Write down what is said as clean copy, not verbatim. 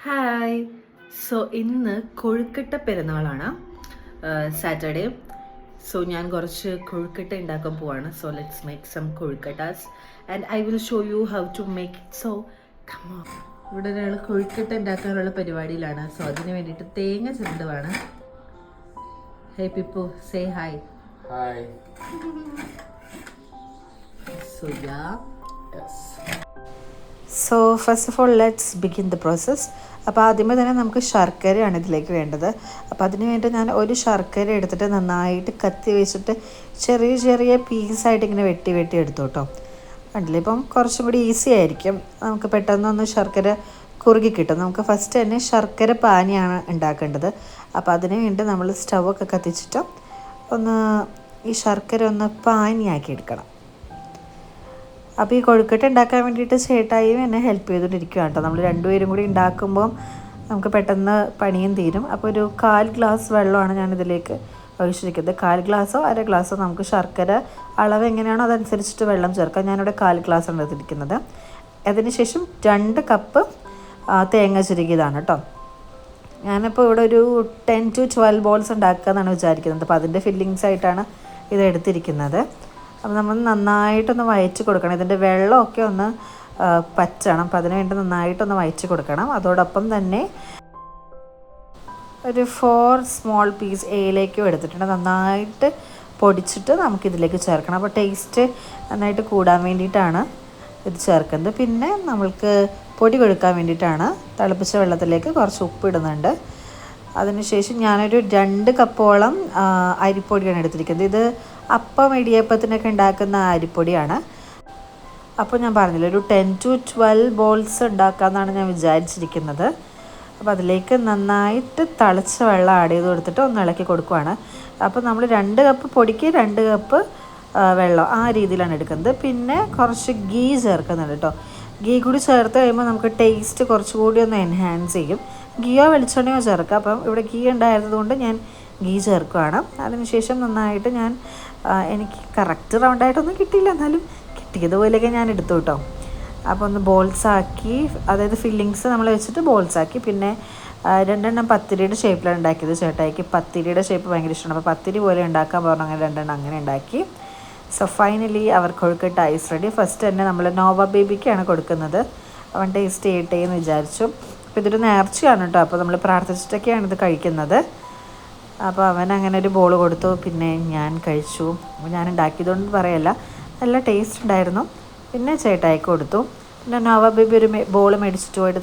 Hi. So ഇന്ന് കൊഴുക്കട്ട പെരുന്നാളാണ്, Saturday. So ഞാൻ കുറച്ച് കൊഴുക്കട്ട ഉണ്ടാക്കാൻ പോവാണ്. So let's make some kozhukattas and I will show you how to make it. So come on. ഇവിടെ ഒരാൾ കൊഴുക്കട്ട ഉണ്ടാക്കാനുള്ള പരിപാടിയിലാണ്. സോ അതിന് വേണ്ടിയിട്ട് തേങ്ങ ചിരണ്ടുവാണ്. Hey Pippu, say hi. Hi. So yeah. So first of all let's begin the process. അപ്പോൾ ആദ്യമേ തന്നെ നമുക്ക് ശർക്കരയാണ് ഇതിലേക്ക് വേണ്ടത്. അപ്പോൾ അതിന് വേണ്ടി ഞാൻ ഒരു ശർക്കര എടുത്തിട്ട് നന്നായിട്ട് കത്തി വെച്ചിട്ട് ചെറിയ ചെറിയ പീസായിട്ട് ഇങ്ങനെ വെട്ടി വെട്ടി എടുത്തു കേട്ടോ. കണ്ടില്ലേ, ഇപ്പം കുറച്ചും കൂടി ഈസി ആയിരിക്കും, നമുക്ക് പെട്ടെന്നൊന്ന് ശർക്കര കുറുകി കിട്ടും. നമുക്ക് ഫസ്റ്റ് തന്നെ ശർക്കര പാനിയാണ് ഉണ്ടാക്കേണ്ടത്. അപ്പോൾ അതിന് വേണ്ടി നമ്മൾ സ്റ്റൗവൊക്കെ കത്തിച്ചിട്ട് ഒന്ന് ഈ ശർക്കര ഒന്ന് പാനിയാക്കി എടുക്കണം. അപ്പോൾ ഈ കൊഴുക്കട്ട ഉണ്ടാക്കാൻ വേണ്ടിയിട്ട് ചേട്ടായിയും എന്നെ ഹെൽപ്പ് ചെയ്തുകൊണ്ടിരിക്കുകയാണ് കേട്ടോ. നമ്മൾ രണ്ടുപേരും കൂടി ഉണ്ടാക്കുമ്പോൾ നമുക്ക് പെട്ടെന്ന് പണിയും തീരും. അപ്പോൾ ഒരു 1/4 ഗ്ലാസ് വെള്ളമാണ് ഞാനിതിലേക്ക് ഒഴിച്ചിരിക്കുന്നത്. 1/4 ഗ്ലാസ്സോ 1/2 ഗ്ലാസ്സോ നമുക്ക് ശർക്കര അളവ് എങ്ങനെയാണോ അതനുസരിച്ചിട്ട് വെള്ളം ചേർക്കാം. ഞാനിവിടെ 1/4 ഗ്ലാസ് ആണ് എടുത്തിരിക്കുന്നത്. അതിനുശേഷം 2 കപ്പ് തേങ്ങ ചിരകിയതാണ് കേട്ടോ. ഞാനിപ്പോൾ ഇവിടെ ഒരു 10 to 12 ബോൾസ് ഉണ്ടാക്കുക എന്നാണ് വിചാരിക്കുന്നത്. അപ്പോൾ അതിൻ്റെ ഫില്ലിങ്സ് ആയിട്ടാണ് ഇത് എടുത്തിരിക്കുന്നത്. അപ്പോൾ നമ്മൾ നന്നായിട്ടൊന്ന് വയച്ച് കൊടുക്കണം. ഇതിൻ്റെ വെള്ളമൊക്കെ ഒന്ന് പറ്റണം. അപ്പോൾ അതിന് വേണ്ടി നന്നായിട്ടൊന്ന് വയച്ച് കൊടുക്കണം. അതോടൊപ്പം തന്നെ ഒരു 4 സ്മോൾ പീസ് ഏലയ്ക്കും എടുത്തിട്ടുണ്ട്. നന്നായിട്ട് പൊടിച്ചിട്ട് നമുക്കിതിലേക്ക് ചേർക്കണം. അപ്പോൾ ടേസ്റ്റ് നന്നായിട്ട് കൂടാൻ വേണ്ടിയിട്ടാണ് ഇത് ചേർക്കുന്നത്. പിന്നെ നമ്മൾക്ക് പൊടി കൊടുക്കാൻ വേണ്ടിയിട്ടാണ് തിളപ്പിച്ച വെള്ളത്തിലേക്ക് കുറച്ച് ഉപ്പ് ഇടുന്നുണ്ട്. അതിനുശേഷം ഞാനൊരു 2 കപ്പോളം അരിപ്പൊടിയാണ് എടുത്തിരിക്കുന്നത്. ഇത് അപ്പം ഇടിയപ്പത്തിനൊക്കെ ഉണ്ടാക്കുന്ന അരിപ്പൊടിയാണ്. അപ്പോൾ ഞാൻ പറഞ്ഞില്ല, ഒരു 10 to 12 ബോൾസ് ഉണ്ടാക്കാമെന്നാണ് ഞാൻ വിചാരിച്ചിരിക്കുന്നത്. അപ്പോൾ അതിലേക്ക് നന്നായിട്ട് തിളച്ച വെള്ളം ആഡ് ചെയ്ത് കൊടുത്തിട്ട് ഒന്ന് ഇളക്കി കൊടുക്കുവാണ്. അപ്പോൾ നമ്മൾ 2 കപ്പ് പൊടിക്ക് 2 കപ്പ് വെള്ളം ആ രീതിയിലാണ് എടുക്കുന്നത്. പിന്നെ കുറച്ച് ഗീ ചേർക്കുന്നുണ്ട് കേട്ടോ. ഗീ കൂടി ചേർത്ത് കഴിയുമ്പോൾ നമുക്ക് ടേസ്റ്റ് കുറച്ചുകൂടി ഒന്ന് എൻഹാൻസ് ചെയ്യും. ഗീയോ വെളിച്ചെണ്ണയോ ചേർക്കാം. അപ്പം ഇവിടെ ഗീ ഉണ്ടായിരുന്നതുകൊണ്ട് ഞാൻ ഗീ ചേർക്കുകയാണ്. അതിനുശേഷം നന്നായിട്ട് ഞാൻ എനിക്ക് കറക്റ്റ് റൗണ്ടായിട്ടൊന്നും കിട്ടിയില്ല, എന്നാലും കിട്ടിയതുപോലെയൊക്കെ ഞാൻ എടുത്തു കേട്ടോ. അപ്പോൾ ഒന്ന് ബോൾസാക്കി, അതായത് ഫില്ലിങ്സ് നമ്മൾ വെച്ചിട്ട് ബോൾസാക്കി. പിന്നെ 2 പത്തിരിയുടെ ഷേപ്പിലാണ് ഉണ്ടാക്കിയത്. ചേട്ടായിക്ക് പത്തിരിയുടെ ഷേപ്പ് ഭയങ്കര ഇഷ്ടമാണ്. അപ്പോൾ പത്തിരി പോലെ ഉണ്ടാക്കാൻ പറഞ്ഞു. അങ്ങനെ 2 അങ്ങനെ ഉണ്ടാക്കി. സോ ഫൈനലി അവർ കൊഴുക്കട്ട ഐസ് റെഡി. ഫസ്റ്റ് തന്നെ നമ്മൾ നോവ ബേബിക്കാണ് കൊടുക്കുന്നത്. അവൻ ടേസ്റ്റ് ചെയ്യട്ടെ എന്ന് വിചാരിച്ചു. അപ്പോൾ ഇതൊരു നേർച്ചയാണ് കേട്ടോ. അപ്പോൾ നമ്മൾ പ്രാർത്ഥിച്ചിട്ടൊക്കെയാണ് ഇത് കഴിക്കുന്നത്. അപ്പോൾ അവൻ അങ്ങനെ ഒരു ബോൾ കൊടുത്തു. പിന്നെ ഞാൻ കഴിച്ചു. ഞാൻ ഉണ്ടാക്കിയതുകൊണ്ട് പറയല്ല, നല്ല ടേസ്റ്റ് ഉണ്ടായിരുന്നു. പിന്നെ ചേട്ടായിക്ക് കൊടുത്തു. പിന്നെ നോവ ബേബി ഒരു ബോൾ മേടിച്ചിട്ട് പോയിട്ട്